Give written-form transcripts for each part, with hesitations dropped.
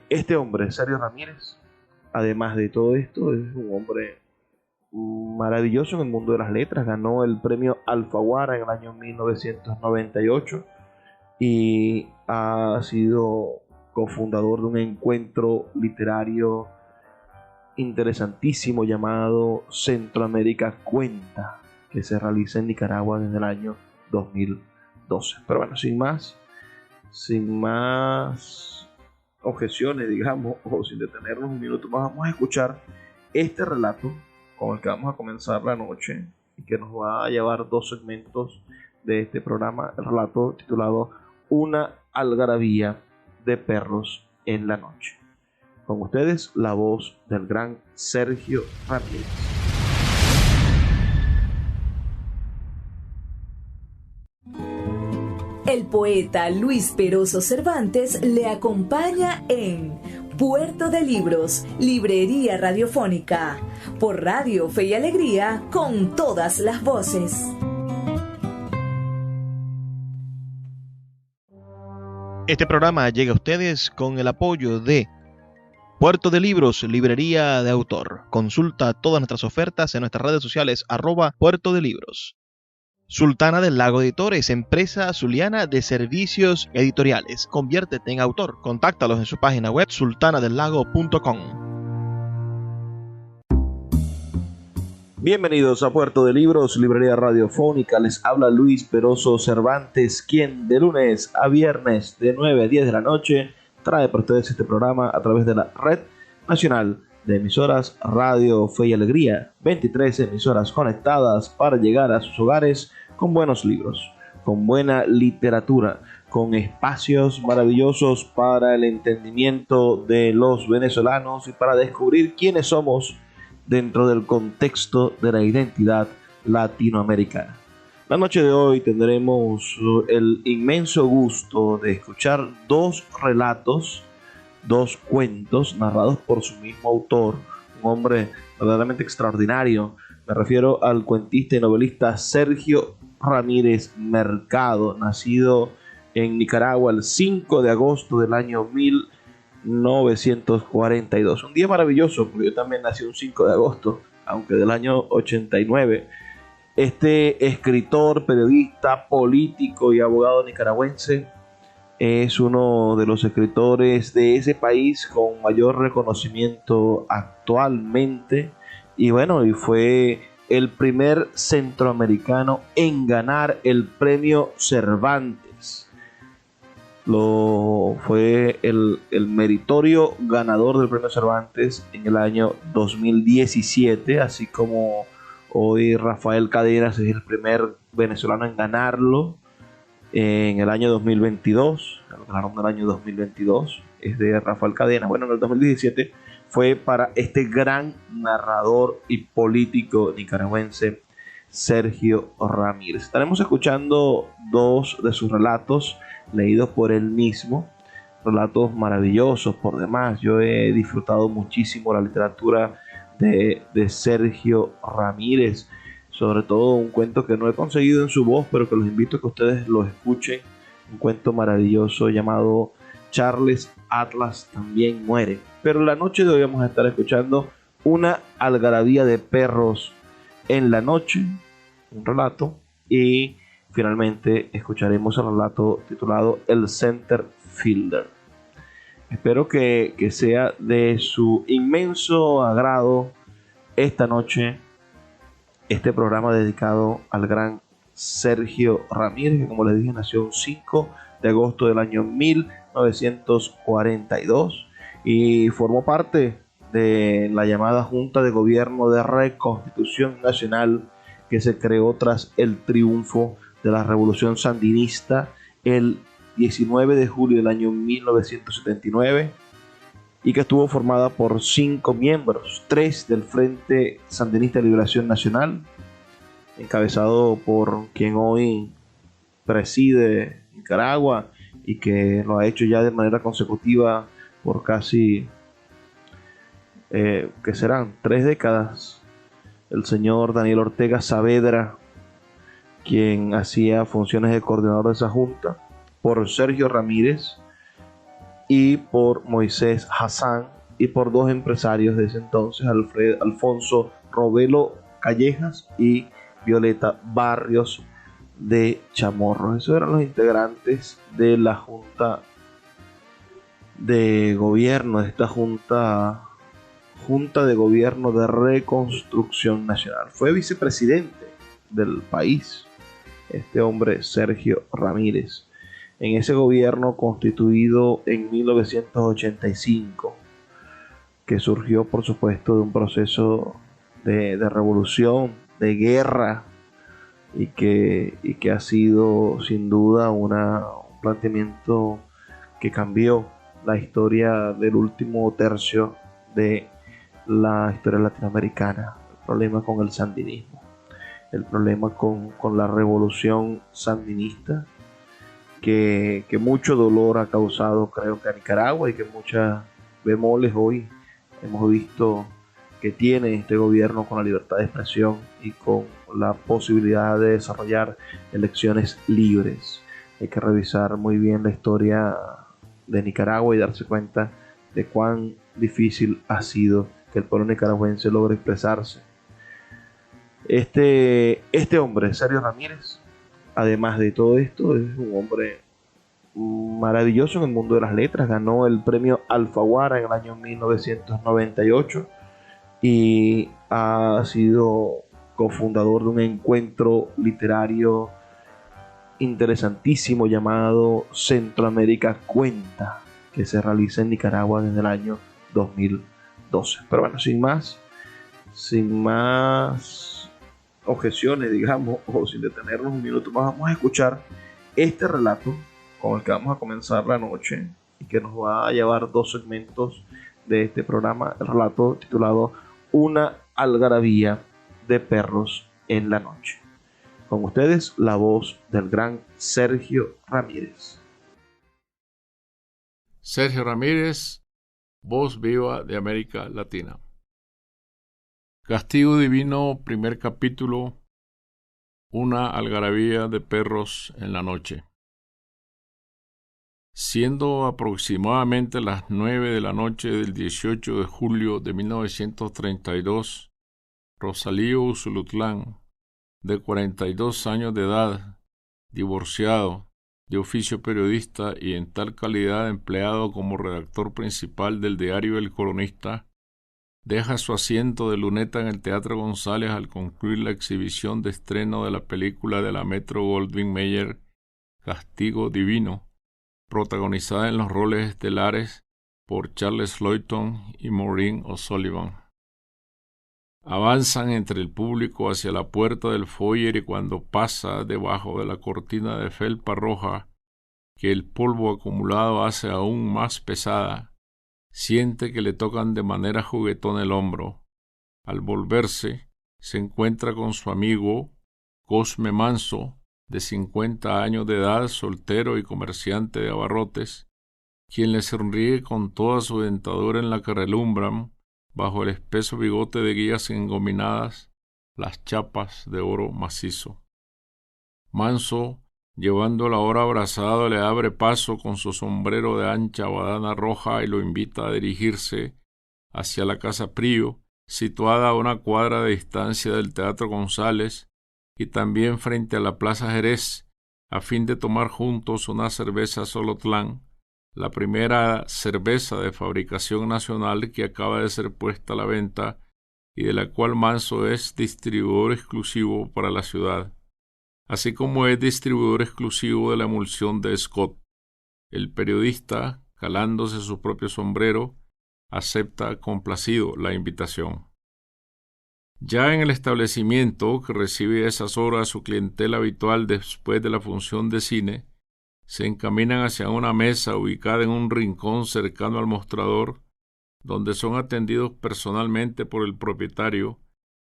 Este hombre, Sergio Ramírez, además de todo esto, es un hombre maravilloso en el mundo de las letras. Ganó el premio Alfaguara en el año 1998 y ha sido cofundador de un encuentro literario interesantísimo llamado Centroamérica Cuenta, que se realiza en Nicaragua desde el año 2012. Pero bueno, sin más objeciones, digamos, o sin detenernos un minuto más, vamos a escuchar este relato con el que vamos a comenzar la noche y que nos va a llevar dos segmentos de este programa. El relato titulado Una algarabía de perros en la noche. Con ustedes, la voz del gran Sergio Ramírez. El poeta Luis Peroso Cervantes le acompaña en Puerto de Libros, Librería Radiofónica, por Radio Fe y Alegría, con todas las voces. Este programa llega a ustedes con el apoyo de Puerto de Libros, Librería de Autor. Consulta todas nuestras ofertas en nuestras redes sociales, @Puerto de Libros. Sultana del Lago Editores, empresa zuliana de servicios editoriales. Conviértete en autor. Contáctalos en su página web sultanadelago.com. Bienvenidos a Puerto de Libros, Librería Radiofónica. Les habla Luis Peroso Cervantes, quien de lunes a viernes de 9 a 10 de la noche trae para ustedes este programa a través de la Red Nacional de Emisoras Radio Fe y Alegría. 23 emisoras conectadas para llegar a sus hogares con buenos libros, con buena literatura, con espacios maravillosos para el entendimiento de los venezolanos y para descubrir quiénes somos dentro del contexto de la identidad latinoamericana. La noche de hoy tendremos el inmenso gusto de escuchar dos relatos, dos cuentos narrados por su mismo autor, un hombre verdaderamente extraordinario. Me refiero al cuentista y novelista Sergio Ramírez Mercado, nacido en Nicaragua el 5 de agosto del año 1942. Un día maravilloso, porque yo también nací un 5 de agosto, aunque del año 89. Este escritor, periodista, político y abogado nicaragüense es uno de los escritores de ese país con mayor reconocimiento actualmente. Y bueno, y fue el primer centroamericano en ganar el premio Cervantes. Fue el meritorio ganador del premio Cervantes en el año 2017, así como hoy Rafael Cadenas es el primer venezolano en ganarlo en el año 2022. El ganador del año 2022 es de Rafael Cadenas. Bueno, en el 2017 fue para este gran narrador y político nicaragüense Sergio Ramírez. Estaremos escuchando dos de sus relatos leídos por él mismo, relatos maravillosos por demás. Yo he disfrutado muchísimo la literatura de Sergio Ramírez, sobre todo un cuento que no he conseguido en su voz, pero que los invito a que ustedes lo escuchen, un cuento maravilloso llamado Charles Atlas también muere. Pero la noche de hoy vamos a estar escuchando Una algarabía de perros en la noche, un relato, y finalmente escucharemos el relato titulado El Center Fielder. Espero que sea de su inmenso agrado esta noche este programa dedicado al gran Sergio Ramírez, que como les dije nació el 5 de agosto del año 1942 y formó parte de la llamada Junta de Gobierno de Reconstitución Nacional que se creó tras el triunfo de la Revolución Sandinista el 19 de julio del año 1979 y que estuvo formada por 5 miembros, 3 del Frente Sandinista de Liberación Nacional, encabezado por quien hoy preside Nicaragua y que lo ha hecho ya de manera consecutiva por casi, que serán 3 décadas, el señor Daniel Ortega Saavedra, quien hacía funciones de coordinador de esa junta, por Sergio Ramírez, y por Moisés Hassan, y por dos empresarios de ese entonces, Alfonso Robelo Callejas y Violeta Barrios de Chamorro. Esos eran los integrantes de la Junta de Gobierno, de esta Junta de Gobierno de Reconstrucción Nacional. Fue vicepresidente del país este hombre, Sergio Ramírez, en ese gobierno constituido en 1985, que surgió por supuesto de un proceso de revolución, de guerra, y que ha sido sin duda un planteamiento que cambió la historia del último tercio de la historia latinoamericana. El problema con el sandinismo, el problema con la revolución sandinista, que mucho dolor ha causado, creo que a Nicaragua, y que muchas bemoles hoy hemos visto que tiene este gobierno con la libertad de expresión y con la posibilidad de desarrollar elecciones libres. Hay que revisar muy bien la historia de Nicaragua y darse cuenta de cuán difícil ha sido que el pueblo nicaragüense logre expresarse. Este hombre, Sergio Ramírez, además de todo esto, es un hombre maravilloso en el mundo de las letras. Ganó el premio Alfaguara en el año 1998 y ha sido cofundador de un encuentro literario interesantísimo llamado Centroamérica Cuenta, que se realiza en Nicaragua desde el año 2012. Pero bueno, sin más objeciones, digamos, o sin detenernos un minuto más, vamos a escuchar este relato con el que vamos a comenzar la noche y que nos va a llevar dos segmentos de este programa. El relato titulado Una algarabía de perros en la noche. Con ustedes, la voz del gran Sergio Ramírez. Sergio Ramírez, voz viva de América Latina. Castigo Divino, primer capítulo, una algarabía de perros en la noche. Siendo aproximadamente las 9 de la noche del 18 de julio de 1932, Rosalío Usulutlán, de 42 años de edad, divorciado, de oficio periodista y en tal calidad empleado como redactor principal del diario El Colonista, deja su asiento de luneta en el Teatro González al concluir la exhibición de estreno de la película de la Metro-Goldwyn-Mayer Castigo Divino, protagonizada en los roles estelares por Charles Lawton y Maureen O'Sullivan. Avanzan entre el público hacia la puerta del foyer y cuando pasa debajo de la cortina de felpa roja que el polvo acumulado hace aún más pesada, siente que le tocan de manera juguetona el hombro. Al volverse, se encuentra con su amigo Cosme Manso, de 50 años de edad, soltero y comerciante de abarrotes, quien le sonríe con toda su dentadura en la que relumbran, bajo el espeso bigote de guías engominadas, las chapas de oro macizo. Manso, llevando la hora abrazado, le abre paso con su sombrero de ancha badana roja y lo invita a dirigirse hacia la Casa Prío, situada a una cuadra de distancia del Teatro González y también frente a la Plaza Jerez, a fin de tomar juntos una cerveza Solotlán, la primera cerveza de fabricación nacional que acaba de ser puesta a la venta y de la cual Manso es distribuidor exclusivo para la ciudad, así como es distribuidor exclusivo de la emulsión de Scott. El periodista, calándose su propio sombrero, acepta complacido la invitación. Ya en el establecimiento, que recibe a esas horas su clientela habitual después de la función de cine, se encaminan hacia una mesa ubicada en un rincón cercano al mostrador, donde son atendidos personalmente por el propietario,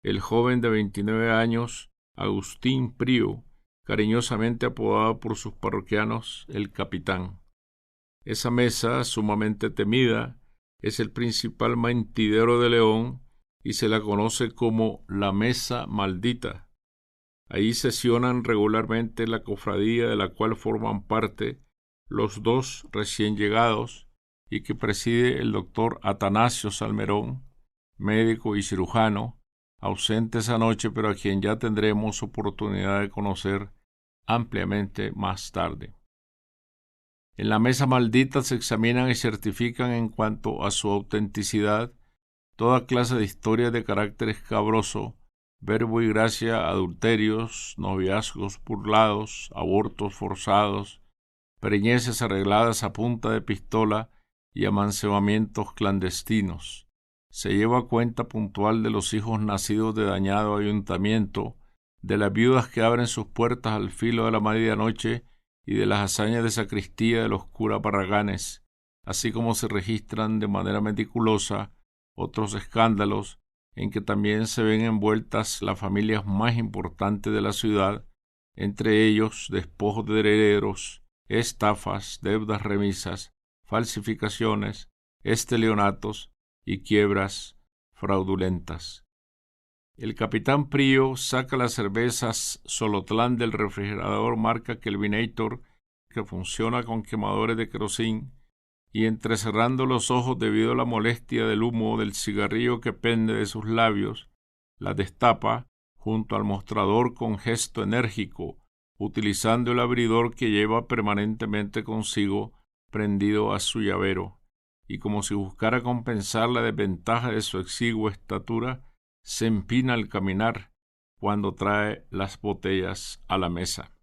el joven de 29 años, Agustín Prío, cariñosamente apodado por sus parroquianos el Capitán. Esa mesa, sumamente temida, es el principal mentidero de León y se la conoce como la Mesa Maldita. Ahí sesionan regularmente la cofradía de la cual forman parte los dos recién llegados, y que preside el doctor Atanasio Salmerón, médico y cirujano, ausente esa noche, pero a quien ya tendremos oportunidad de conocer ampliamente más tarde. En la mesa maldita se examinan y certifican en cuanto a su autenticidad toda clase de historias de carácter escabroso, verbo y gracia, adulterios, noviazgos burlados, abortos forzados, preñeces arregladas a punta de pistola y amancebamientos clandestinos. Se lleva cuenta puntual de los hijos nacidos de dañado ayuntamiento, de las viudas que abren sus puertas al filo de la medianoche y de las hazañas de sacristía de los curas barraganes, así como se registran de manera meticulosa otros escándalos en que también se ven envueltas las familias más importantes de la ciudad, entre ellos despojos de herederos, estafas, deudas remisas, falsificaciones, estelionatos y quiebras fraudulentas. El capitán Prío saca las cervezas Solotlán del refrigerador marca Kelvinator, que funciona con quemadores de querosín, y entrecerrando los ojos debido a la molestia del humo del cigarrillo que pende de sus labios, las destapa junto al mostrador con gesto enérgico, utilizando el abridor que lleva permanentemente consigo prendido a su llavero, y como si buscara compensar la desventaja de su exigua estatura, se empina al caminar cuando trae las botellas a la mesa.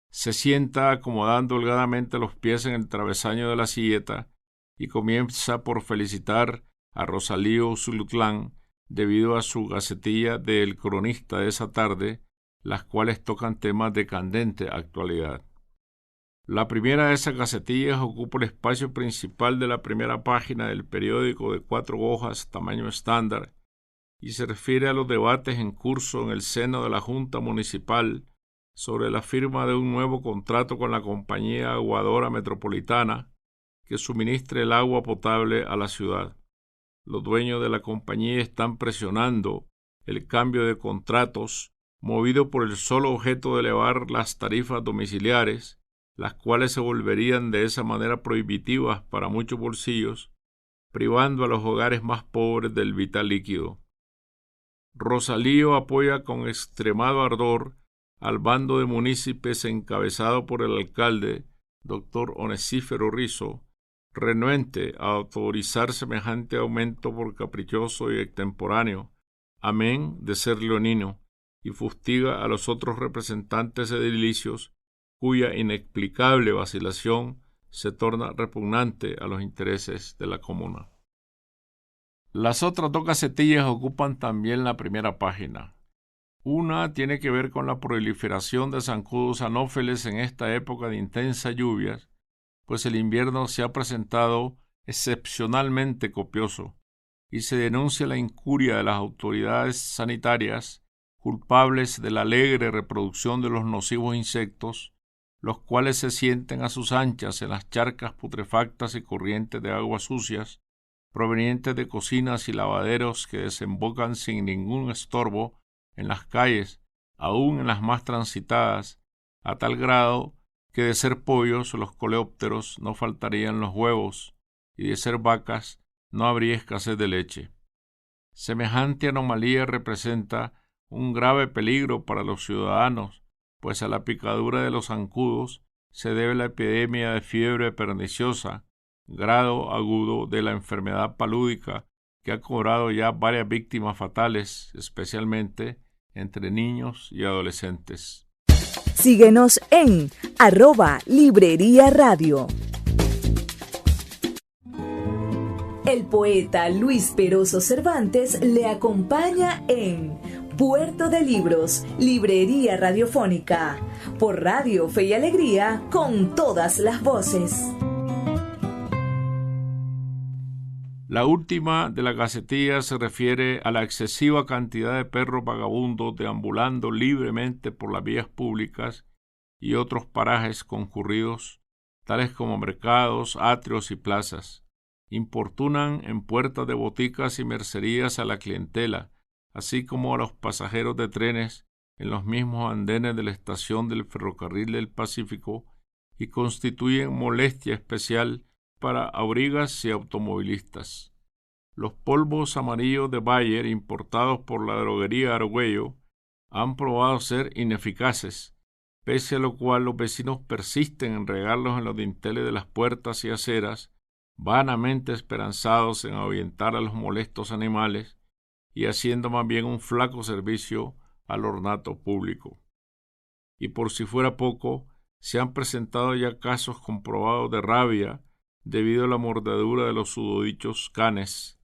Se sienta acomodando holgadamente los pies en el travesaño de la silleta y comienza por felicitar a Rosalío Zulutlán debido a su gacetilla de El Cronista de esa tarde, las cuales tocan temas de candente actualidad. La primera de esas gacetillas ocupa el espacio principal de la primera página del periódico de 4 hojas tamaño estándar y se refiere a los debates en curso en el seno de la Junta Municipal sobre la firma de un nuevo contrato con la Compañía Aguadora Metropolitana que suministre el agua potable a la ciudad. Los dueños de la compañía están presionando el cambio de contratos movido por el solo objeto de elevar las tarifas domiciliares, las cuales se volverían de esa manera prohibitivas para muchos bolsillos, privando a los hogares más pobres del vital líquido. Rosalío apoya con extremado ardor al bando de municipios encabezado por el alcalde, doctor Onesífero Rizo, renuente a autorizar semejante aumento por caprichoso y extemporáneo, amén de ser leonino, y fustiga a los otros representantes edilicios cuya inexplicable vacilación se torna repugnante a los intereses de la comuna. Las otras 2 gacetillas ocupan también la primera página. Una tiene que ver con la proliferación de zancudos anófeles en esta época de intensas lluvias, pues el invierno se ha presentado excepcionalmente copioso, y se denuncia la incuria de las autoridades sanitarias culpables de la alegre reproducción de los nocivos insectos, los cuales se sienten a sus anchas en las charcas putrefactas y corrientes de aguas sucias, provenientes de cocinas y lavaderos que desembocan sin ningún estorbo en las calles, aun en las más transitadas, a tal grado que de ser pollos los coleópteros no faltarían los huevos, y de ser vacas no habría escasez de leche. Semejante anomalía representa un grave peligro para los ciudadanos, pues a la picadura de los zancudos se debe la epidemia de fiebre perniciosa, grado agudo de la enfermedad palúdica que ha cobrado ya varias víctimas fatales, especialmente entre niños y adolescentes. Síguenos en @Librería Radio. El poeta Luis Peroso Cervantes le acompaña en Puerto de Libros, Librería Radiofónica, por Radio Fe y Alegría, con todas las voces. La última de la gacetilla se refiere a la excesiva cantidad de perros vagabundos deambulando libremente por las vías públicas y otros parajes concurridos, tales como mercados, atrios y plazas. Importunan en puertas de boticas y mercerías a la clientela, así como a los pasajeros de trenes en los mismos andenes de la estación del ferrocarril del Pacífico, y constituyen molestia especial para aurigas y automovilistas. Los polvos amarillos de Bayer importados por la droguería Argüello han probado ser ineficaces, pese a lo cual los vecinos persisten en regarlos en los dinteles de las puertas y aceras, vanamente esperanzados en ahuyentar a los molestos animales y haciendo más bien un flaco servicio al ornato público. Y por si fuera poco, se han presentado ya casos comprobados de rabia debido a la mordedura de los susodichos canes.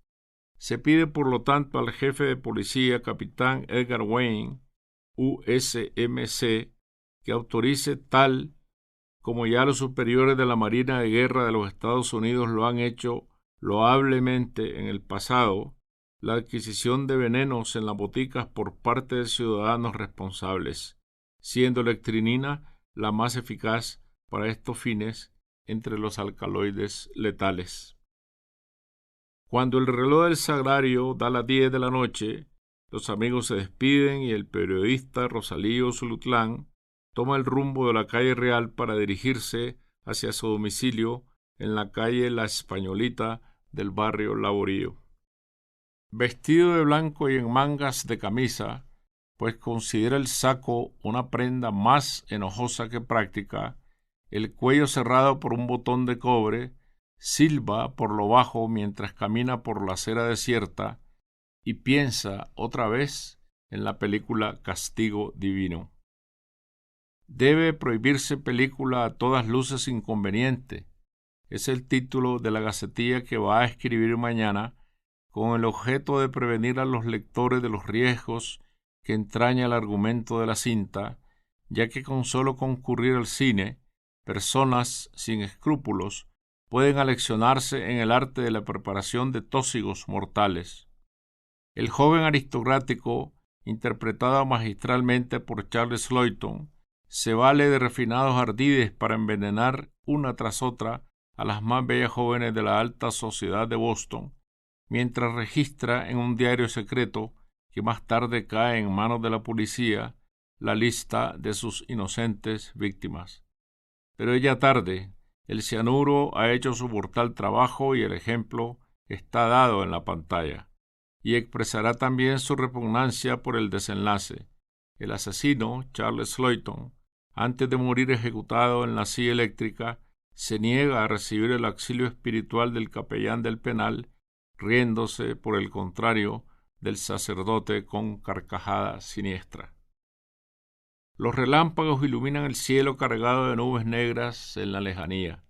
Se pide por lo tanto al jefe de policía, capitán Edgar Wayne, USMC, que autorice tal como ya los superiores de la Marina de Guerra de los Estados Unidos lo han hecho loablemente en el pasado, la adquisición de venenos en las boticas por parte de ciudadanos responsables, siendo la electrinina la más eficaz para estos fines entre los alcaloides letales. Cuando el reloj del sagrario da las 10 de la noche, los amigos se despiden y el periodista Rosalío Zulutlán toma el rumbo de la calle Real para dirigirse hacia su domicilio en la calle La Españolita del barrio Laborío. Vestido de blanco y en mangas de camisa, pues considera el saco una prenda más enojosa que práctica, el cuello cerrado por un botón de cobre, silba por lo bajo mientras camina por la acera desierta y piensa otra vez en la película Castigo Divino. Debe prohibirse película a todas luces inconveniente. Es el título de la gacetilla que va a escribir mañana con el objeto de prevenir a los lectores de los riesgos que entraña el argumento de la cinta, ya que con solo concurrir al cine, personas sin escrúpulos pueden aleccionarse en el arte de la preparación de tóxicos mortales. El joven aristocrático, interpretado magistralmente por Charles Lawton, se vale de refinados ardides para envenenar una tras otra a las más bellas jóvenes de la alta sociedad de Boston, mientras registra en un diario secreto que más tarde cae en manos de la policía la lista de sus inocentes víctimas. Pero ya tarde, el cianuro ha hecho su mortal trabajo y el ejemplo está dado en la pantalla, y expresará también su repugnancia por el desenlace. El asesino, Charles Lawton, antes de morir ejecutado en la silla eléctrica, se niega a recibir el auxilio espiritual del capellán del penal, riéndose, por el contrario, del sacerdote con carcajada siniestra. Los relámpagos iluminan el cielo cargado de nubes negras en la lejanía.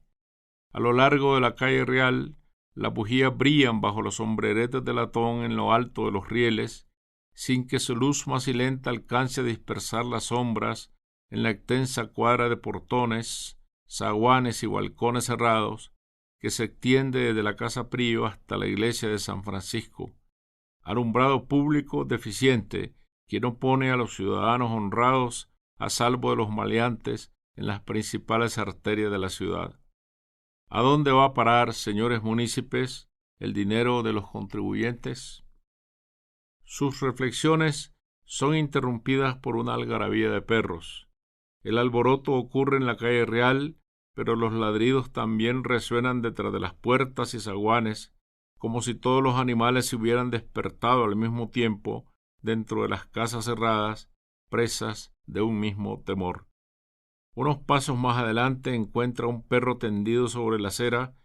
A lo largo de la calle Real, las bujías brillan bajo los sombreretes de latón en lo alto de los rieles, sin que su luz macilenta alcance a dispersar las sombras en la extensa cuadra de portones, zaguanes y balcones cerrados que se extiende desde la Casa Prío hasta la iglesia de San Francisco, alumbrado público deficiente que no pone a los ciudadanos honrados a salvo de los maleantes en las principales arterias de la ciudad. ¿A dónde va a parar, señores munícipes, el dinero de los contribuyentes? Sus reflexiones son interrumpidas por una algarabía de perros. El alboroto ocurre en la calle Real, pero los ladridos también resuenan detrás de las puertas y zaguanes, como si todos los animales se hubieran despertado al mismo tiempo dentro de las casas cerradas, presas de un mismo temor. Unos pasos más adelante encuentra un perro tendido sobre la acera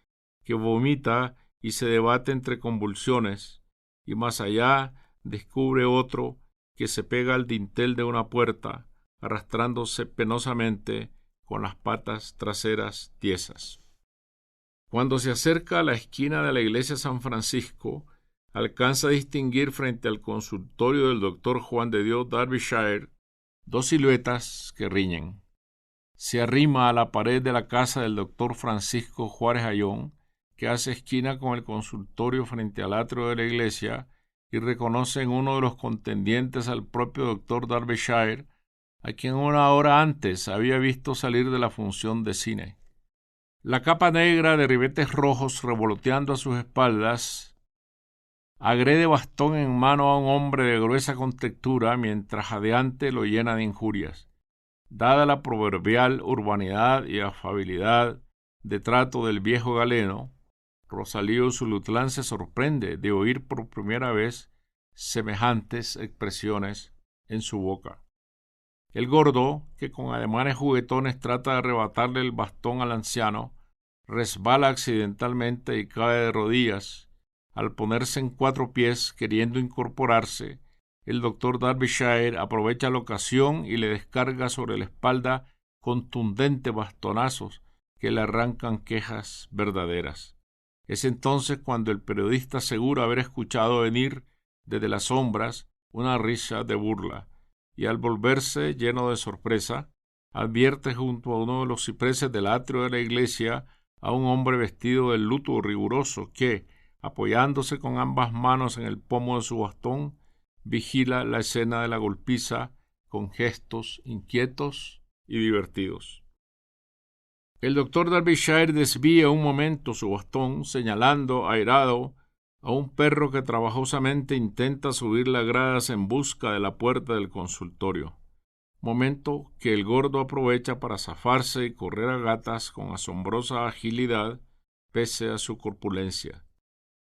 que vomita y se debate entre convulsiones, y más allá descubre otro que se pega al dintel de una puerta, arrastrándose penosamente con las patas traseras tiesas. Cuando se acerca a la esquina de la iglesia San Francisco, alcanza a distinguir frente al consultorio del doctor Juan de Dios Darbyshire dos siluetas que riñen. Se arrima a la pared de la casa del doctor Francisco Juárez Ayón, que hace esquina con el consultorio frente al atrio de la iglesia, y reconoce en uno de los contendientes al propio doctor Darbyshire, a quien una hora antes había visto salir de la función de cine. La capa negra de ribetes rojos revoloteando a sus espaldas agrede bastón en mano a un hombre de gruesa contextura mientras jadeante lo llena de injurias. Dada la proverbial urbanidad y afabilidad de trato del viejo galeno, Rosalío Zulutlán se sorprende de oír por primera vez semejantes expresiones en su boca. El gordo, que con ademanes juguetones trata de arrebatarle el bastón al anciano, resbala accidentalmente y cae de rodillas. Al ponerse en 4 pies queriendo incorporarse, el doctor Derbyshire aprovecha la ocasión y le descarga sobre la espalda contundentes bastonazos que le arrancan quejas verdaderas. Es entonces cuando el periodista asegura haber escuchado venir desde las sombras una risa de burla, y al volverse lleno de sorpresa, advierte junto a uno de los cipreses del atrio de la iglesia a un hombre vestido de luto riguroso que, apoyándose con ambas manos en el pomo de su bastón, vigila la escena de la golpiza con gestos inquietos y divertidos. El doctor Derbyshire desvía un momento su bastón, señalando, airado, a un perro que trabajosamente intenta subir las gradas en busca de la puerta del consultorio, momento que el gordo aprovecha para zafarse y correr a gatas con asombrosa agilidad pese a su corpulencia.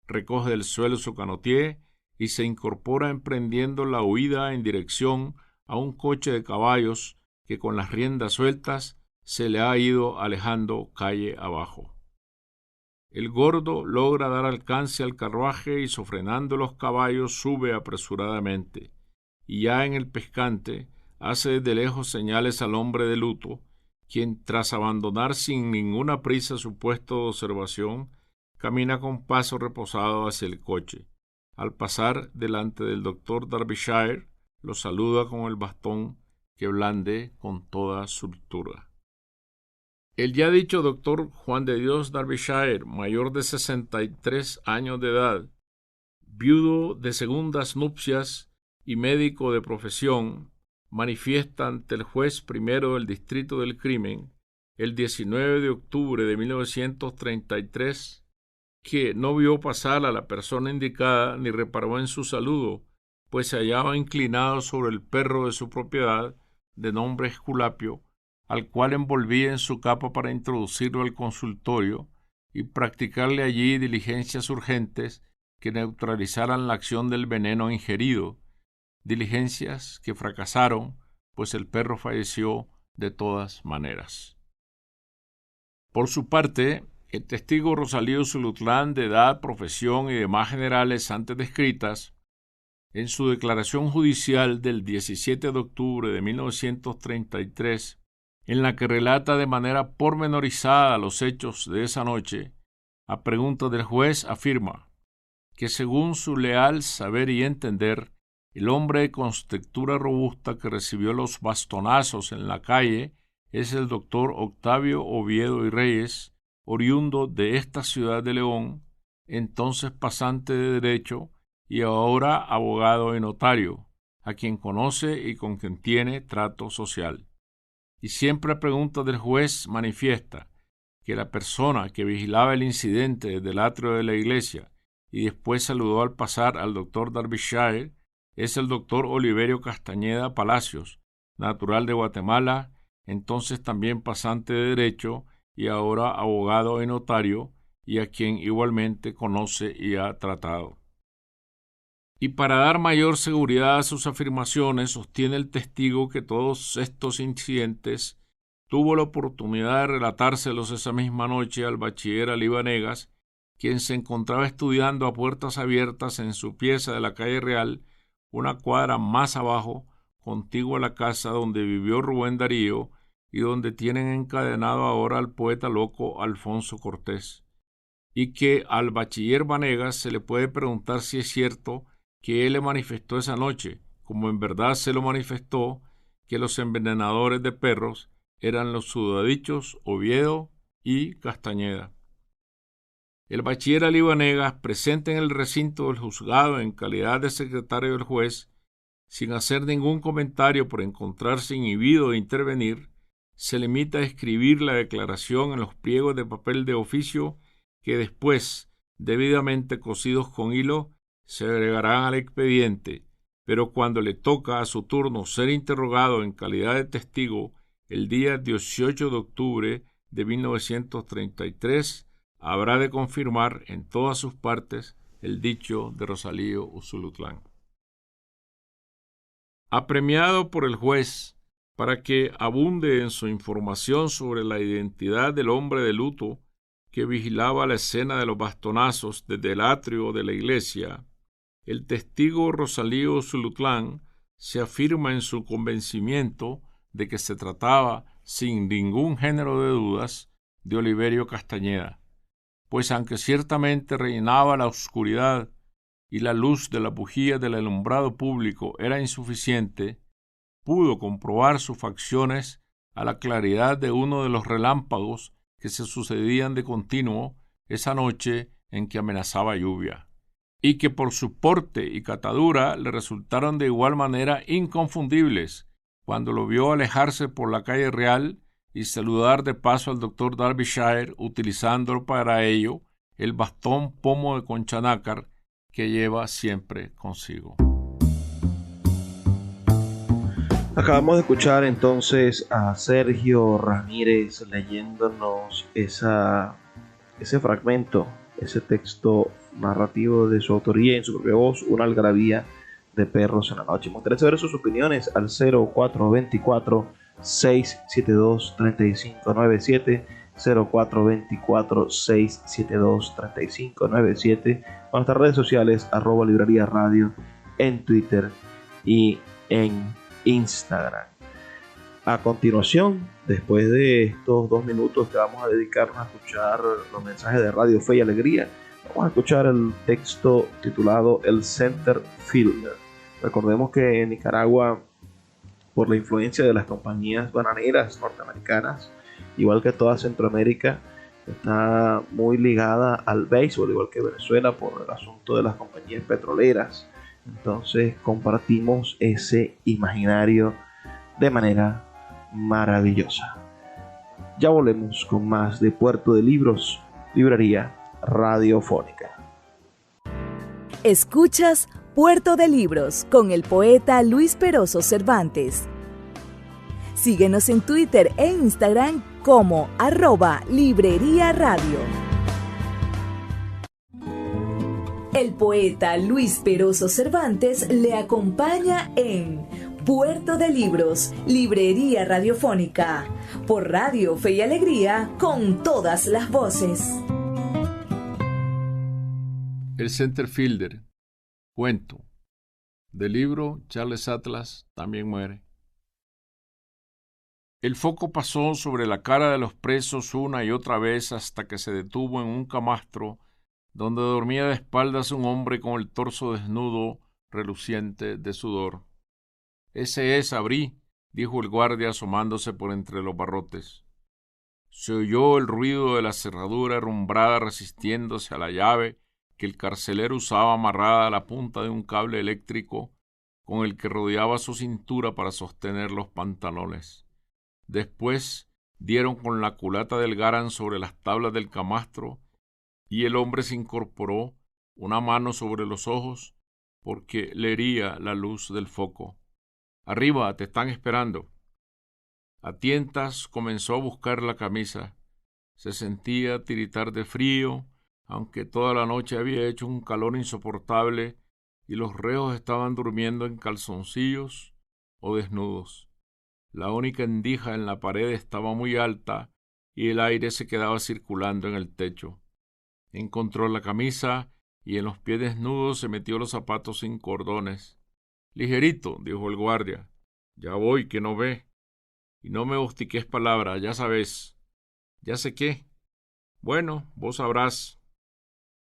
Recoge del suelo su canotier y se incorpora emprendiendo la huida en dirección a un coche de caballos que con las riendas sueltas se le ha ido alejando calle abajo. El gordo logra dar alcance al carruaje y sofrenando los caballos sube apresuradamente, y ya en el pescante hace desde lejos señales al hombre de luto, quien tras abandonar sin ninguna prisa su puesto de observación, camina con paso reposado hacia el coche. Al pasar delante del doctor Derbyshire, lo saluda con el bastón que blande con toda soltura. El ya dicho doctor Juan de Dios Derbyshire, mayor de 63 años de edad, viudo de segundas nupcias y médico de profesión, manifiesta ante el juez primero del Distrito del Crimen, el 19 de octubre de 1933, que no vio pasar a la persona indicada ni reparó en su saludo, pues se hallaba inclinado sobre el perro de su propiedad, de nombre Esculapio, al cual envolvía en su capa para introducirlo al consultorio y practicarle allí diligencias urgentes que neutralizaran la acción del veneno ingerido, diligencias que fracasaron, pues el perro falleció de todas maneras. Por su parte, el testigo Rosalío Zulutlán, de edad, profesión y demás generales antes descritas, en su declaración judicial del 17 de octubre de 1933, en la que relata de manera pormenorizada los hechos de esa noche, a pregunta del juez afirma que según su leal saber y entender, el hombre de constitución robusta que recibió los bastonazos en la calle es el doctor Octavio Oviedo y Reyes, oriundo de esta ciudad de León, entonces pasante de Derecho y ahora abogado y notario, a quien conoce y con quien tiene trato social. Y siempre a pregunta del juez manifiesta que la persona que vigilaba el incidente desde el atrio de la iglesia y después saludó al pasar al doctor Derbyshire es el doctor Oliverio Castañeda Palacios, natural de Guatemala, entonces también pasante de Derecho y ahora abogado y notario, y a quien igualmente conoce y ha tratado. Y para dar mayor seguridad a sus afirmaciones, sostiene el testigo que todos estos incidentes tuvo la oportunidad de relatárselos esa misma noche al bachiller Ali Vanegas, quien se encontraba estudiando a puertas abiertas en su pieza de la calle Real, una cuadra más abajo, contigua a la casa donde vivió Rubén Darío y donde tienen encadenado ahora al poeta loco Alfonso Cortés, y que al bachiller Vanegas se le puede preguntar si es cierto que él le manifestó esa noche, como en verdad se lo manifestó, que los envenenadores de perros eran los sudadichos Oviedo y Castañeda. El bachiller Ali Vanegas, presente en el recinto del juzgado en calidad de secretario del juez, sin hacer ningún comentario por encontrarse inhibido de intervenir, se limita a escribir la declaración en los pliegos de papel de oficio que después, debidamente cosidos con hilo, se agregarán al expediente, pero cuando le toca a su turno ser interrogado en calidad de testigo el día 18 de octubre de 1933 habrá de confirmar en todas sus partes el dicho de Rosalío Usulutlan. Apremiado por el juez para que abunde en su información sobre la identidad del hombre de luto que vigilaba la escena de los bastonazos desde el atrio de la iglesia, el testigo Rosalío Usulutlan se afirma en su convencimiento de que se trataba, sin ningún género de dudas, de Oliverio Castañeda, pues aunque ciertamente reinaba la oscuridad y la luz de la bujía del alumbrado público era insuficiente, pudo comprobar sus facciones a la claridad de uno de los relámpagos que se sucedían de continuo esa noche en que amenazaba lluvia, y que por su porte y catadura le resultaron de igual manera inconfundibles cuando lo vio alejarse por la calle Real y saludar de paso al doctor Derbyshire, utilizando para ello el bastón pomo de conchanácar que lleva siempre consigo. Acabamos de escuchar entonces a Sergio Ramírez leyéndonos ese fragmento, ese texto narrativo de su autoría en su propia voz, Una algarabía de perros en la noche. Me gustaría saber sus opiniones al 0424-672-3597, 0424-672-3597, o nuestras redes sociales, @librería radio, en Twitter y en Instagram. A continuación, después de estos 2 minutos que vamos a dedicarnos a escuchar los mensajes de Radio Fe y Alegría, vamos a escuchar el texto titulado El Center Fielder. Recordemos que en Nicaragua, por la influencia de las compañías bananeras norteamericanas, igual que toda Centroamérica, está muy ligada al béisbol, igual que Venezuela, por el asunto de las compañías petroleras. Entonces compartimos ese imaginario de manera maravillosa. Ya volvemos con más de Puerto de Libros, librería radiofónica. Escuchas Puerto de Libros con el poeta Luis Peroso Cervantes. Síguenos en Twitter e Instagram como @librería radio. El poeta Luis Peroso Cervantes le acompaña en Puerto de Libros, librería radiofónica, por Radio Fe y Alegría, con todas las voces. El Center Fielder, cuento, del libro Charles Atlas también muere. El foco pasó sobre la cara de los presos una y otra vez hasta que se detuvo en un camastro donde dormía de espaldas un hombre con el torso desnudo, reluciente de sudor. «Ese es, abrí», dijo el guardia asomándose por entre los barrotes. Se oyó el ruido de la cerradura herrumbrada resistiéndose a la llave que el carcelero usaba amarrada a la punta de un cable eléctrico con el que rodeaba su cintura para sostener los pantalones. Después dieron con la culata del Garán sobre las tablas del camastro y el hombre se incorporó, una mano sobre los ojos, porque le hería la luz del foco. «Arriba, te están esperando». A tientas comenzó a buscar la camisa. Se sentía tiritar de frío, aunque toda la noche había hecho un calor insoportable y los reos estaban durmiendo en calzoncillos o desnudos. La única endija en la pared estaba muy alta y el aire se quedaba circulando en el techo. Encontró la camisa y en los pies desnudos se metió los zapatos sin cordones. «Ligerito», dijo el guardia. «Ya voy, que no ve. Y no me hostiques palabra, ya sabes». «¿Ya sé qué?» «Bueno, vos sabrás».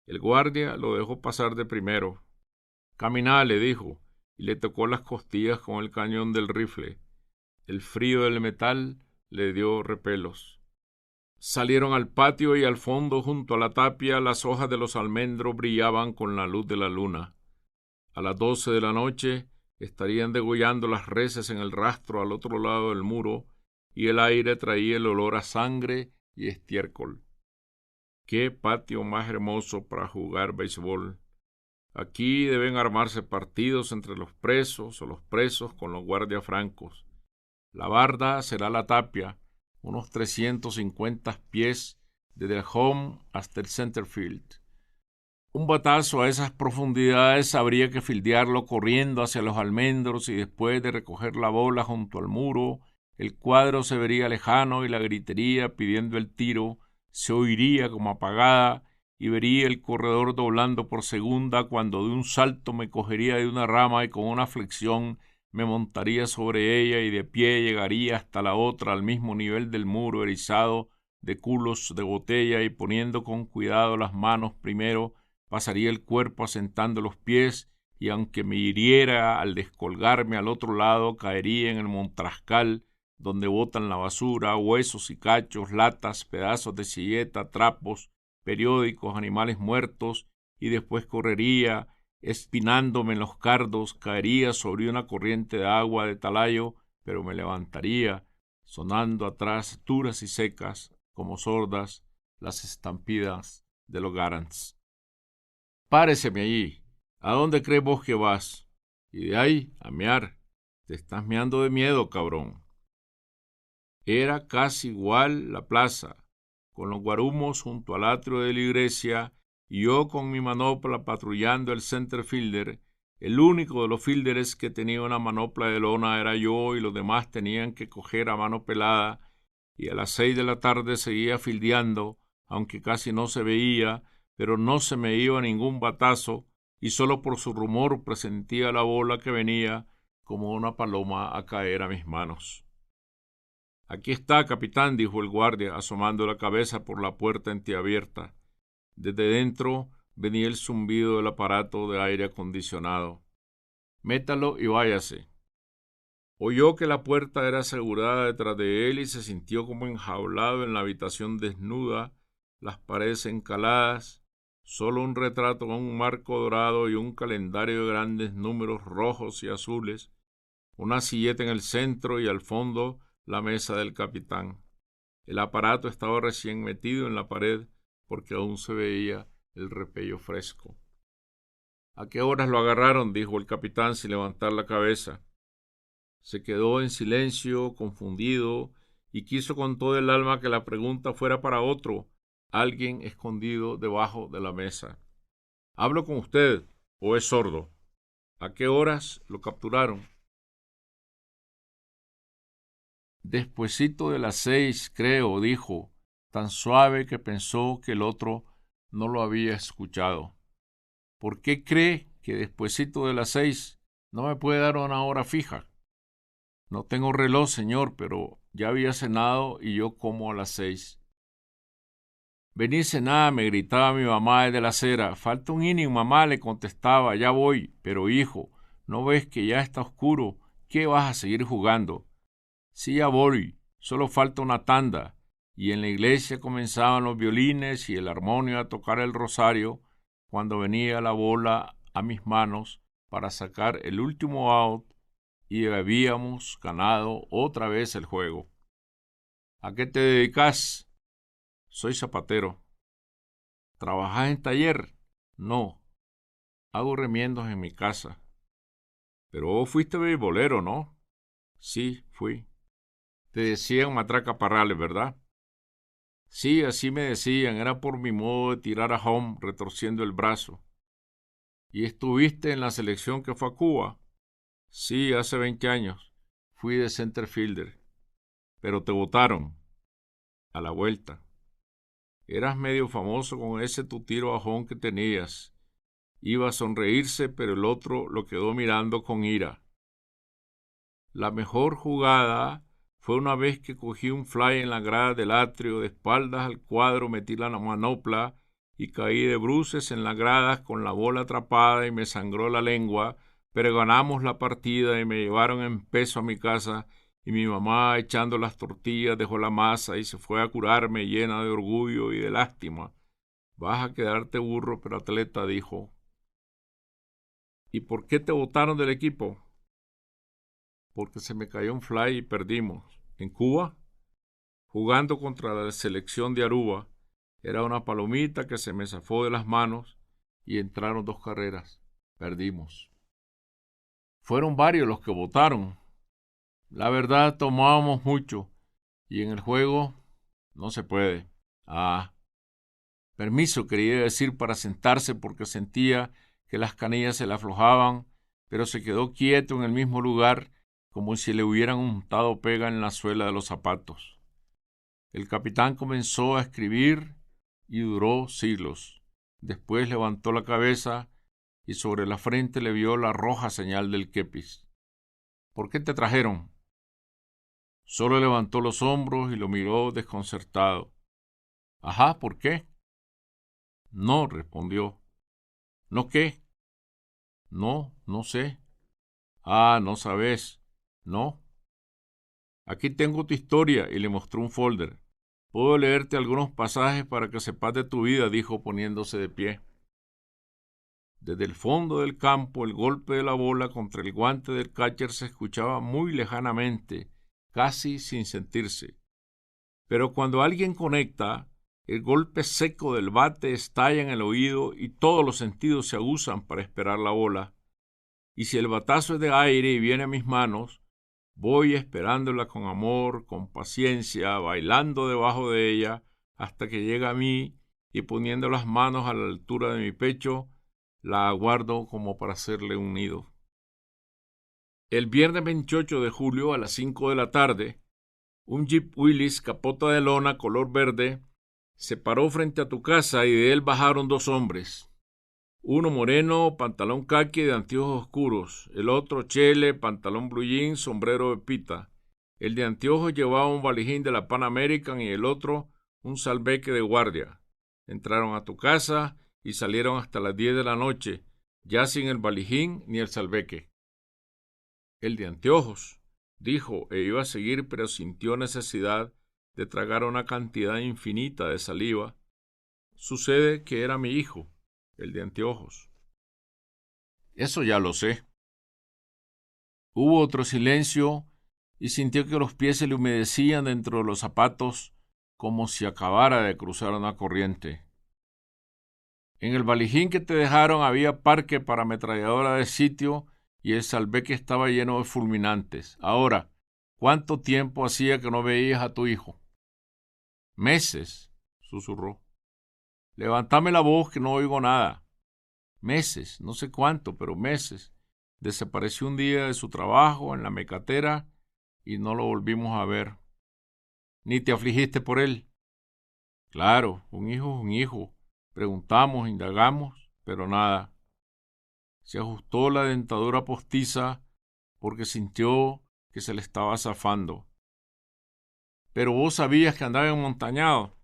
El guardia lo dejó pasar de primero. «Caminá», le dijo, y le tocó las costillas con el cañón del rifle. El frío del metal le dio repelos. Salieron al patio y al fondo, junto a la tapia, las hojas de los almendros brillaban con la luz de la luna. A las 12 de la noche estarían degollando las reses en el rastro al otro lado del muro y el aire traía el olor a sangre y estiércol. ¡Qué patio más hermoso para jugar béisbol! Aquí deben armarse partidos entre los presos o los presos con los guardias francos. La barda será la tapia, unos 350 pies desde el home hasta el center field. Un batazo a esas profundidades habría que fildearlo corriendo hacia los almendros y después de recoger la bola junto al muro, el cuadro se vería lejano y la gritería pidiendo el tiro se oiría como apagada y vería el corredor doblando por segunda cuando de un salto me cogería de una rama y con una flexión me montaría sobre ella y de pie llegaría hasta la otra al mismo nivel del muro erizado de culos de botella y poniendo con cuidado las manos primero, pasaría el cuerpo asentando los pies y aunque me hiriera al descolgarme al otro lado caería en el montrascal donde botan la basura, huesos y cachos, latas, pedazos de silleta, trapos, periódicos, animales muertos y después correría espinándome en los cardos, caería sobre una corriente de agua de talayo, pero me levantaría, sonando atrás duras y secas, como sordas, las estampidas de los Garants. Páreseme allí. ¿A dónde crees vos que vas? Y de ahí a mear. Te estás meando de miedo, cabrón. Era casi igual la plaza, con los guarumos junto al atrio de la iglesia y yo con mi manopla patrullando el center fielder. El único de los fielders que tenía una manopla de lona era yo y los demás tenían que coger a mano pelada y a las 6 de la tarde seguía fildeando, aunque casi no se veía, pero no se me iba ningún batazo y solo por su rumor presentía la bola que venía como una paloma a caer a mis manos. Aquí está, capitán, dijo el guardia, asomando la cabeza por la puerta entreabierta. Desde dentro venía el zumbido del aparato de aire acondicionado. Métalo y váyase. Oyó que la puerta era asegurada detrás de él y se sintió como enjaulado en la habitación desnuda, las paredes encaladas, solo un retrato con un marco dorado y un calendario de grandes números rojos y azules, una silleta en el centro y al fondo la mesa del capitán. El aparato estaba recién metido en la pared porque aún se veía el repello fresco. —¿A qué horas lo agarraron? —dijo el capitán sin levantar la cabeza. Se quedó en silencio, confundido, y quiso con todo el alma que la pregunta fuera para otro, alguien escondido debajo de la mesa. —¿Hablo con usted o es sordo? ¿A qué horas lo capturaron? —Despuesito de las 6, creo —dijo, tan suave que pensó que el otro no lo había escuchado. —¿Por qué cree que despuesito de las 6? ¿No me puede dar una hora fija? —No tengo reloj, señor, pero ya había cenado y yo como a las 6. —Vení, cená, me gritaba mi mamá desde la acera. —Falta un inning, mamá —le contestaba—, ya voy. —Pero, hijo, ¿no ves que ya está oscuro? ¿Qué vas a seguir jugando? —Sí, ya voy, solo falta una tanda. Y en la iglesia comenzaban los violines y el armonio a tocar el rosario cuando venía la bola a mis manos para sacar el último out y habíamos ganado otra vez el juego. —¿A qué te dedicas? —Soy zapatero. —¿Trabajas en taller? —No, hago remiendos en mi casa. —Pero vos fuiste beisbolero, ¿no? —Sí, fui. —Te decían Matraca Parrales, ¿verdad? —Sí, así me decían, era por mi modo de tirar a home retorciendo el brazo. —¿Y estuviste en la selección que fue a Cuba? —Sí, hace 20 años. Fui de center fielder. —¿Pero te votaron? —A la vuelta. Eras medio famoso con ese tu tiro a home que tenías. Iba a sonreírse, pero el otro lo quedó mirando con ira. La mejor jugada fue una vez que cogí un fly en la grada del atrio, de espaldas al cuadro metí la manopla y caí de bruces en las gradas con la bola atrapada y me sangró la lengua, pero ganamos la partida y me llevaron en peso a mi casa y mi mamá, echando las tortillas, dejó la masa y se fue a curarme llena de orgullo y de lástima. —Vas a quedarte burro, pero atleta —dijo. —¿Y por qué te botaron del equipo? —Porque se me cayó un fly y perdimos. —¿En Cuba? —Jugando contra la selección de Aruba. Era una palomita que se me zafó de las manos y entraron 2 carreras. Perdimos. Fueron varios los que votaron. La verdad, tomábamos mucho Y en el juego no se puede. Permiso quería decir para sentarse porque sentía que las canillas se le aflojaban, pero se quedó quieto en el mismo lugar como si le hubieran untado pega en la suela de los zapatos. El capitán comenzó a escribir y duró siglos. Después levantó la cabeza y sobre la frente le vio la roja señal del kepis. ¿Por qué te trajeron? Solo levantó los hombros y lo miró desconcertado. Ajá, ¿por qué? No, respondió. ¿No qué? No, no sé. No sabes. No. Aquí tengo tu historia y le mostró un folder. Puedo leerte algunos pasajes para que sepas de tu vida, dijo poniéndose de pie. Desde el fondo del campo el golpe de la bola contra el guante del catcher se escuchaba muy lejanamente, casi sin sentirse. Pero cuando alguien conecta, el golpe seco del bate estalla en el oído y todos los sentidos se aguzan para esperar la bola. Y si el batazo es de aire y viene a mis manos, voy esperándola con amor, con paciencia, bailando debajo de ella, hasta que llega a mí y poniendo las manos a la altura de mi pecho, la aguardo como para hacerle un nido. El viernes 28 de julio a las 5 de la tarde, un Jeep Willys capota de lona color verde se paró frente a tu casa y de él bajaron dos hombres. Uno moreno, pantalón caqui de anteojos oscuros, el otro chele, pantalón blue jean, sombrero de pita. El de anteojos llevaba un valijín de la Pan American y el otro un salveque de guardia. Entraron a tu casa y salieron hasta las 10 de la noche, ya sin el valijín ni el salveque. El de anteojos, dijo e iba a seguir, pero sintió necesidad de tragar una cantidad infinita de saliva. Sucede que era mi hijo, el de anteojos. Eso ya lo sé. Hubo otro silencio y sintió que los pies se le humedecían dentro de los zapatos como si acabara de cruzar una corriente. En el valijín que te dejaron había parque para ametralladora de sitio y el salveque estaba lleno de fulminantes. Ahora, ¿cuánto tiempo hacía que no veías a tu hijo? Meses, susurró. Levántame la voz que no oigo nada. Meses, no sé cuánto, pero meses. Desapareció un día de su trabajo en la mecatera y no lo volvimos a ver. ¿Ni te afligiste por él? Claro, un hijo es un hijo. Preguntamos, indagamos, pero nada. Se ajustó la dentadura postiza porque sintió que se le estaba zafando. Pero vos sabías que andaba enmontañado.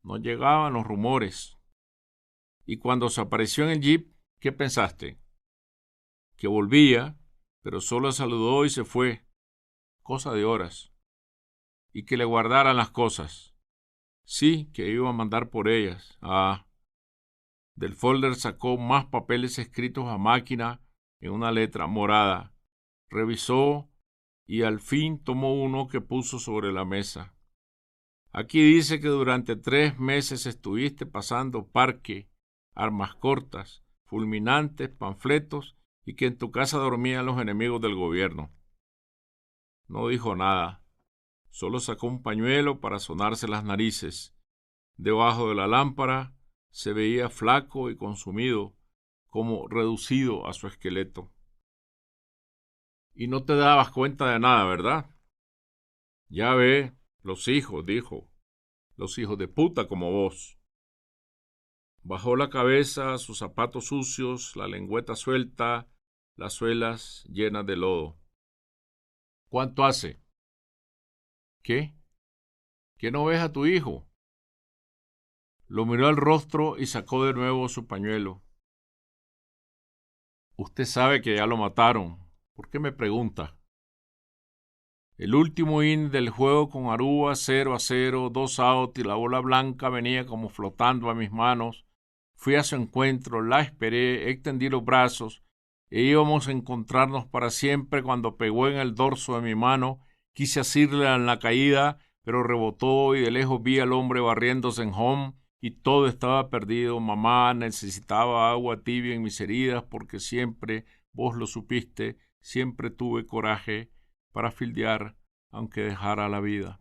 No llegaban los rumores. Y cuando se apareció en el jeep, ¿qué pensaste? Que volvía, pero solo saludó y se fue. Cosa de horas. Y que le guardaran las cosas. Sí, que iba a mandar por ellas. Del folder sacó más papeles escritos a máquina en una letra morada. Revisó y al fin tomó uno que puso sobre la mesa. Aquí dice que durante 3 meses estuviste pasando parque, armas cortas, fulminantes, panfletos y que en tu casa dormían los enemigos del gobierno. No dijo nada. Solo sacó un pañuelo para sonarse las narices. Debajo de la lámpara se veía flaco y consumido, como reducido a su esqueleto. Y no te dabas cuenta de nada, ¿verdad? Ya ve, los hijos, dijo. Los hijos de puta como vos. Bajó la cabeza, sus zapatos sucios, la lengüeta suelta, las suelas llenas de lodo. ¿Cuánto hace? ¿Qué? ¿Que no ves a tu hijo? Lo miró al rostro y sacó de nuevo su pañuelo. Usted sabe que ya lo mataron. ¿Por qué me pregunta? El último inning del juego con Aruba 0-0, 2 out y la bola blanca venía como flotando a mis manos. Fui a su encuentro, la esperé, extendí los brazos e íbamos a encontrarnos para siempre cuando pegó en el dorso de mi mano. Quise asirle en la caída, pero rebotó y de lejos vi al hombre barriéndose en home y todo estaba perdido. Mamá, necesitaba agua tibia en mis heridas porque siempre, vos lo supiste, siempre tuve coraje para fildear aunque dejara la vida.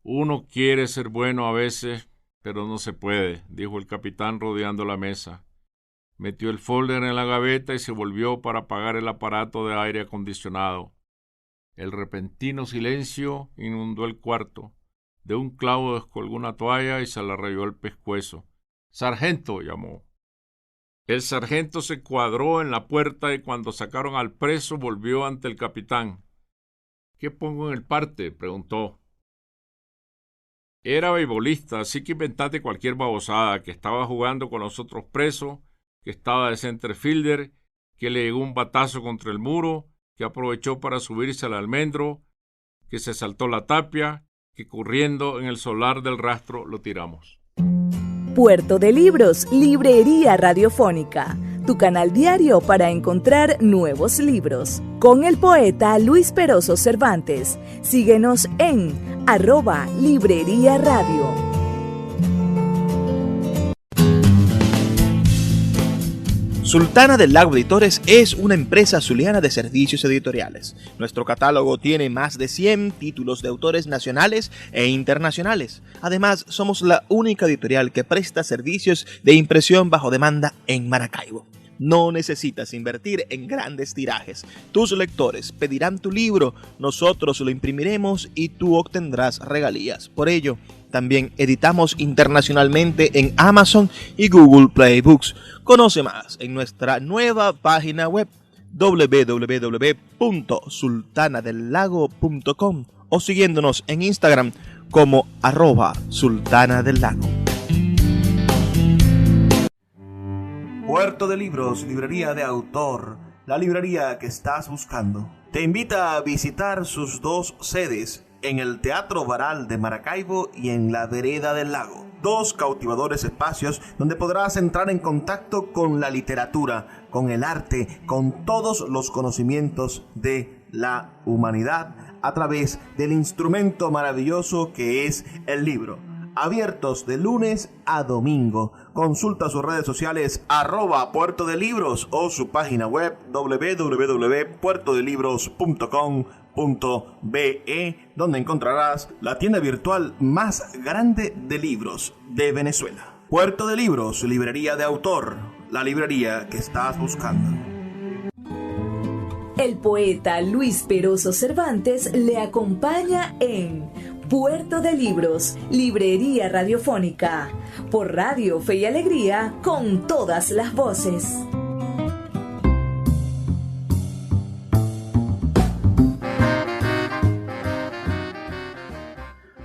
Uno quiere ser bueno a veces, pero no se puede, dijo el capitán rodeando la mesa. Metió el folder en la gaveta y se volvió para apagar el aparato de aire acondicionado. El repentino silencio inundó el cuarto. De un clavo descolgó una toalla y se la rayó el pescuezo. «¡Sargento!», llamó. El sargento se cuadró en la puerta y cuando sacaron al preso volvió ante el capitán. «¿Qué pongo en el parte?», preguntó. Era beisbolista, así que inventate cualquier babosada, que estaba jugando con los otros presos, que estaba de center fielder, que le llegó un batazo contra el muro, que aprovechó para subirse al almendro, que se saltó la tapia, que corriendo en el solar del rastro lo tiramos. Puerto de Libros, Librería Radiofónica, tu canal diario para encontrar nuevos libros. Con el poeta Luis Peroso Cervantes. Síguenos en @Librería Radio. Sultana del Lago Editores es una empresa zuliana de servicios editoriales. Nuestro catálogo tiene más de 100 títulos de autores nacionales e internacionales. Además, somos la única editorial que presta servicios de impresión bajo demanda en Maracaibo. No necesitas invertir en grandes tirajes. Tus lectores pedirán tu libro, nosotros lo imprimiremos y tú obtendrás regalías. Por ello, también editamos internacionalmente en Amazon y Google Play Books. Conoce más en nuestra nueva página web www.sultanadelago.com o siguiéndonos en Instagram como @sultanadelago. Puerto de Libros, librería de autor, la librería que estás buscando. Te invita a visitar sus dos sedes en el Teatro Baral de Maracaibo y en la Vereda del Lago. Dos cautivadores espacios donde podrás entrar en contacto con la literatura, con el arte, con todos los conocimientos de la humanidad a través del instrumento maravilloso que es el libro. Abiertos de lunes a domingo. Consulta sus redes sociales @Puerto de Libros o su página web www.puertodelibros.com.be, donde encontrarás la tienda virtual más grande de libros de Venezuela. Puerto de Libros, librería de autor, la librería que estás buscando. El poeta Luis Peroso Cervantes le acompaña en Puerto de Libros, Librería Radiofónica, por Radio Fe y Alegría, con todas las voces.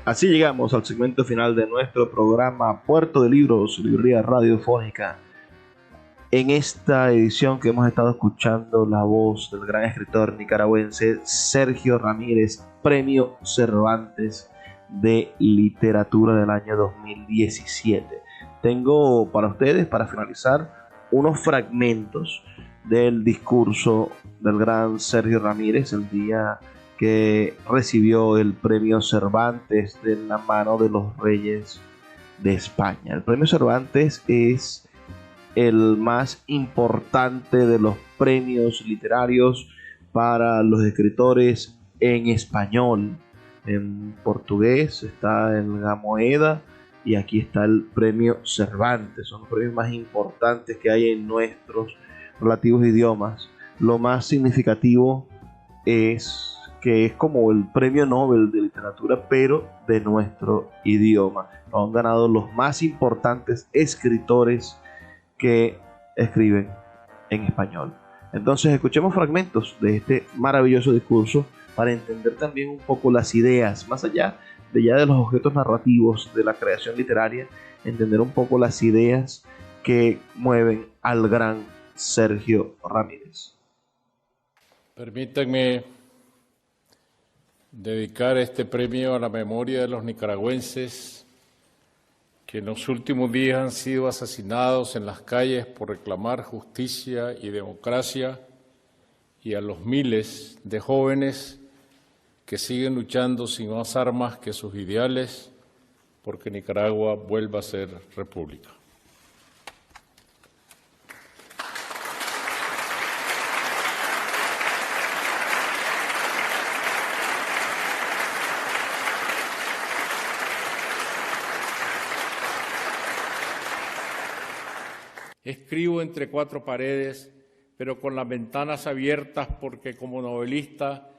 Así llegamos al segmento final de nuestro programa Puerto de Libros, Librería Radiofónica. En esta edición que hemos estado escuchando la voz del gran escritor nicaragüense Sergio Ramírez, Premio Cervantes de Literatura del año 2017. Tengo para ustedes, para finalizar, unos fragmentos del discurso del gran Sergio Ramírez el día que recibió el Premio Cervantes de la mano de los Reyes de España. El Premio Cervantes es el más importante de los premios literarios para los escritores en español. En portugués está el Gamoeda y aquí está el Premio Cervantes. Son los premios más importantes que hay en nuestros relativos idiomas. Lo más significativo es que es como el Premio Nobel de Literatura, pero de nuestro idioma. Lo han ganado los más importantes escritores que escriben en español. Entonces escuchemos fragmentos de este maravilloso discurso para entender también un poco las ideas, más allá de ya de los objetos narrativos de la creación literaria, entender un poco las ideas que mueven al gran Sergio Ramírez. Permítanme dedicar este premio a la memoria de los nicaragüenses que en los últimos días han sido asesinados en las calles por reclamar justicia y democracia, y a los miles de jóvenes que siguen luchando sin más armas que sus ideales porque Nicaragua vuelva a ser república. Escribo entre cuatro paredes, pero con las ventanas abiertas porque como novelista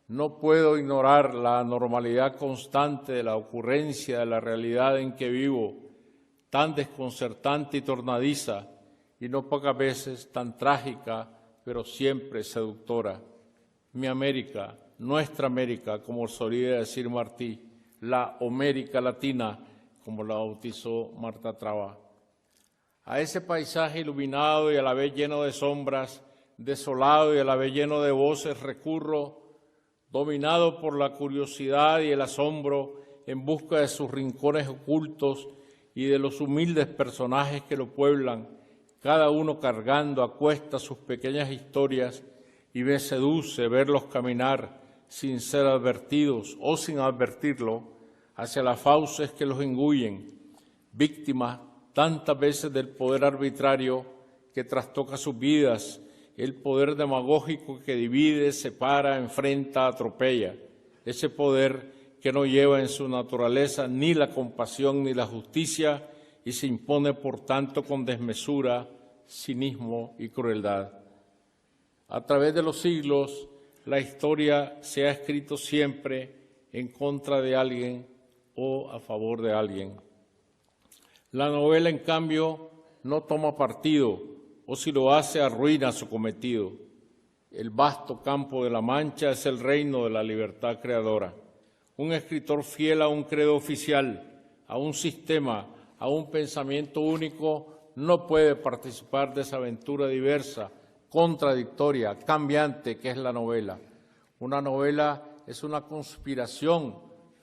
no puedo ignorar la anormalidad constante de la ocurrencia de la realidad en que vivo, tan desconcertante y tornadiza, y no pocas veces tan trágica, pero siempre seductora. Mi América, nuestra América, como solía decir Martí, la América Latina, como la bautizó Marta Traba. A ese paisaje iluminado y a la vez lleno de sombras, desolado y a la vez lleno de voces, recurro, dominado por la curiosidad y el asombro, en busca de sus rincones ocultos y de los humildes personajes que lo pueblan, cada uno cargando a cuestas sus pequeñas historias, y me seduce verlos caminar sin ser advertidos o sin advertirlo hacia las fauces que los engullen, víctimas tantas veces del poder arbitrario que trastoca sus vidas, el poder demagógico que divide, separa, enfrenta, atropella, ese poder que no lleva en su naturaleza ni la compasión ni la justicia y se impone por tanto con desmesura, cinismo y crueldad. A través de los siglos, la historia se ha escrito siempre en contra de alguien o a favor de alguien. La novela, en cambio, no toma partido, o si lo hace, arruina su cometido. El vasto campo de la Mancha es el reino de la libertad creadora. Un escritor fiel a un credo oficial, a un sistema, a un pensamiento único, no puede participar de esa aventura diversa, contradictoria, cambiante que es la novela. Una novela es una conspiración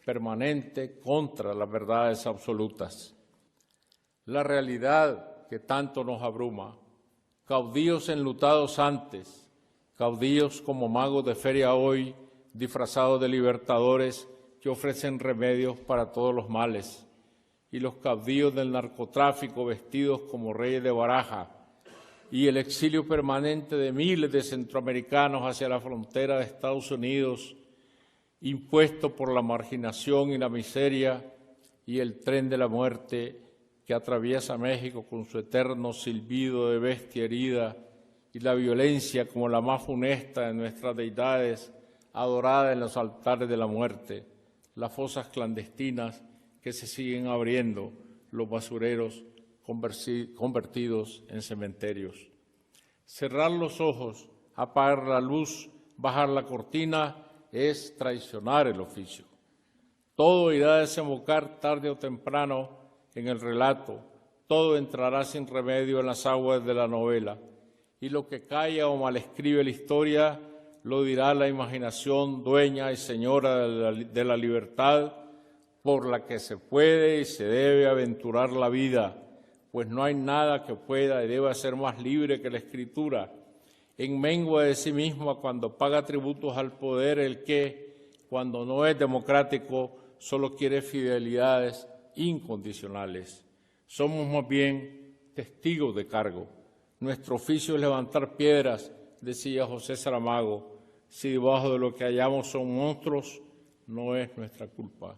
permanente contra las verdades absolutas. La realidad que tanto nos abruma, caudillos enlutados antes, caudillos como magos de feria hoy, disfrazados de libertadores que ofrecen remedios para todos los males, y los caudillos del narcotráfico vestidos como reyes de baraja, y el exilio permanente de miles de centroamericanos hacia la frontera de Estados Unidos, impuesto por la marginación y la miseria, y el tren de la muerte que atraviesa México con su eterno silbido de bestia herida, y la violencia como la más funesta de nuestras deidades, adorada en los altares de la muerte, las fosas clandestinas que se siguen abriendo, los basureros convertidos en cementerios. Cerrar los ojos, apagar la luz, bajar la cortina, es traicionar el oficio. Todo irá a desembocar tarde o temprano en el relato, todo entrará sin remedio en las aguas de la novela, y lo que calla o malescribe la historia lo dirá la imaginación dueña y señora de la libertad por la que se puede y se debe aventurar la vida, pues no hay nada que pueda y deba ser más libre que la escritura. En mengua de sí misma cuando paga tributos al poder el que, cuando no es democrático, solo quiere fidelidades incondicionales. Somos más bien testigos de cargo. Nuestro oficio es levantar piedras, decía José Saramago. Si debajo de lo que hallamos son monstruos, no es nuestra culpa.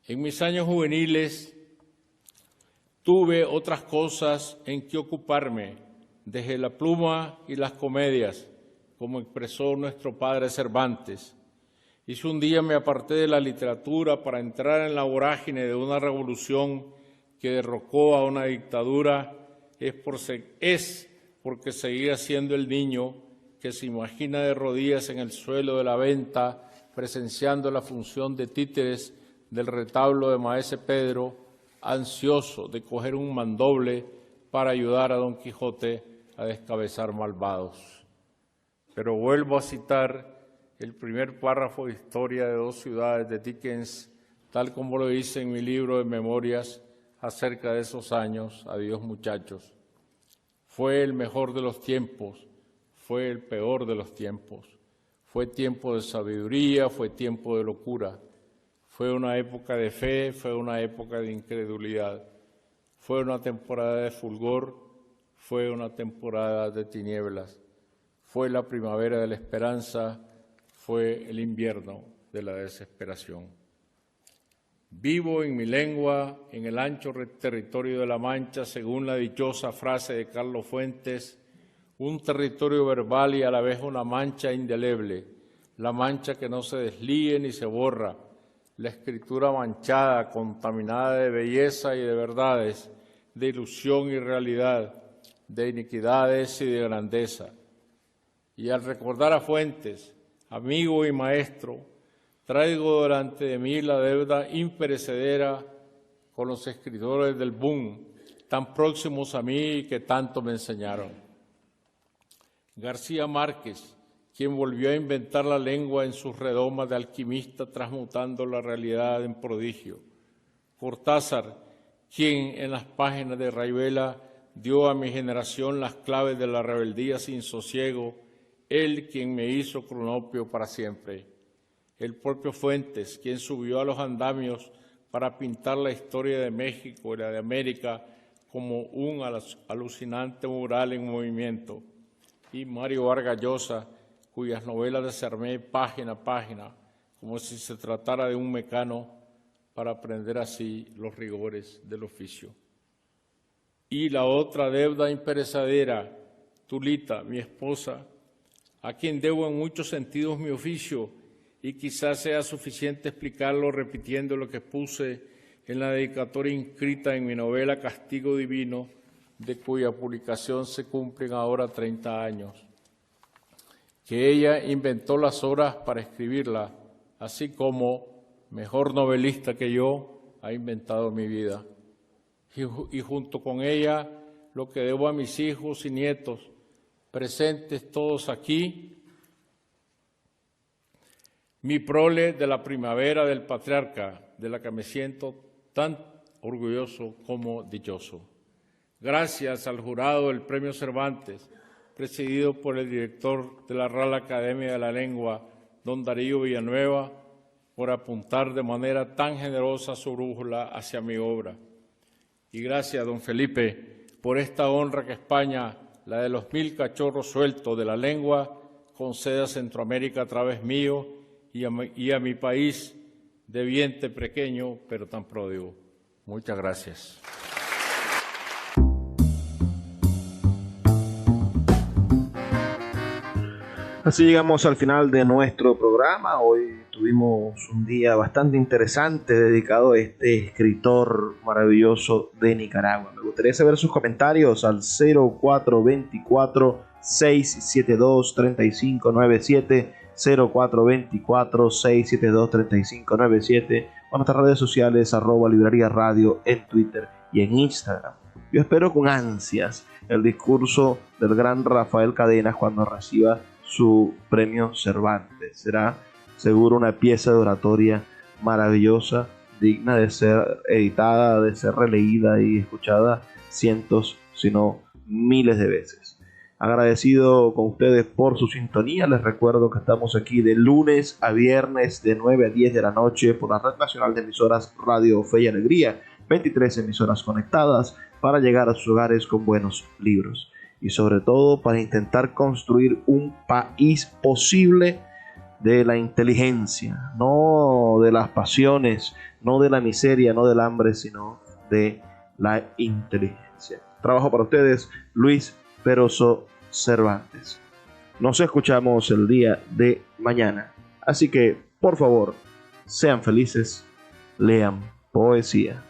En mis años juveniles tuve otras cosas en que ocuparme, desde la pluma y las comedias, como expresó nuestro padre Cervantes. Y si un día me aparté de la literatura para entrar en la vorágine de una revolución que derrocó a una dictadura, es porque seguía siendo el niño que se imagina de rodillas en el suelo de la venta, presenciando la función de títeres del retablo de Maese Pedro, ansioso de coger un mandoble para ayudar a Don Quijote a descabezar malvados. Pero vuelvo a citar el primer párrafo de Historia de dos ciudades de Dickens, tal como lo hice en mi libro de memorias acerca de esos años. Adiós, muchachos. Fue el mejor de los tiempos, fue el peor de los tiempos. Fue tiempo de sabiduría, fue tiempo de locura. Fue una época de fe, fue una época de incredulidad. Fue una temporada de fulgor, fue una temporada de tinieblas. Fue la primavera de la esperanza, fue el invierno de la desesperación. Vivo en mi lengua, en el ancho territorio de la Mancha, según la dichosa frase de Carlos Fuentes, un territorio verbal y a la vez una mancha indeleble, la mancha que no se deslíe ni se borra, la escritura manchada, contaminada de belleza y de verdades, de ilusión y realidad, de iniquidades y de grandeza. Y al recordar a Fuentes, amigo y maestro, traigo delante de mí la deuda imperecedera con los escritores del boom, tan próximos a mí y que tanto me enseñaron. García Márquez, quien volvió a inventar la lengua en sus redomas de alquimista, transmutando la realidad en prodigio. Cortázar, quien en las páginas de Rayuela dio a mi generación las claves de la rebeldía sin sosiego, él quien me hizo cronopio para siempre. El propio Fuentes, quien subió a los andamios para pintar la historia de México y la de América como un alucinante mural en movimiento. Y Mario Vargas Llosa, cuyas novelas desarmé página a página, como si se tratara de un mecano, para aprender así los rigores del oficio. Y la otra deuda imperecedera, Tulita, mi esposa, a quien debo en muchos sentidos mi oficio, y quizás sea suficiente explicarlo repitiendo lo que puse en la dedicatoria inscrita en mi novela Castigo Divino, de cuya publicación se cumplen ahora 30 años. Que ella inventó las horas para escribirla, así como, mejor novelista que yo, ha inventado mi vida. Y junto con ella, lo que debo a mis hijos y nietos, presentes todos aquí, mi prole de la primavera del patriarca, de la que me siento tan orgulloso como dichoso. Gracias al jurado del Premio Cervantes, presidido por el director de la Real Academia de la Lengua, don Darío Villanueva, por apuntar de manera tan generosa su brújula hacia mi obra. Y gracias, don Felipe, por esta honra que España, la de los 1000 cachorros sueltos de la lengua, concede a Centroamérica a través mío y a mi país de vientre pequeño, pero tan pródigo. Muchas gracias. Así llegamos al final de nuestro programa. Hoy tuvimos un día bastante interesante dedicado a este escritor maravilloso de Nicaragua. Me gustaría saber sus comentarios al 0424-672-3597, 0424-672-3597, o en nuestras redes sociales @Librería Radio en Twitter y en Instagram. Yo espero con ansias el discurso del gran Rafael Cadenas cuando reciba su premio Cervantes. Será seguro una pieza de oratoria maravillosa, digna de ser editada, de ser releída y escuchada cientos, si no miles de veces. Agradecido con ustedes por su sintonía. Les recuerdo que estamos aquí de lunes a viernes de 9 a 10 de la noche por la Red Nacional de Emisoras Radio Fe y Alegría, 23 emisoras conectadas para llegar a sus hogares con buenos libros. Y sobre todo para intentar construir un país posible de la inteligencia, no de las pasiones, no de la miseria, no del hambre, sino de la inteligencia. Trabajo para ustedes, Luis Peroso Cervantes. Nos escuchamos el día de mañana. Así que, por favor, sean felices, lean poesía.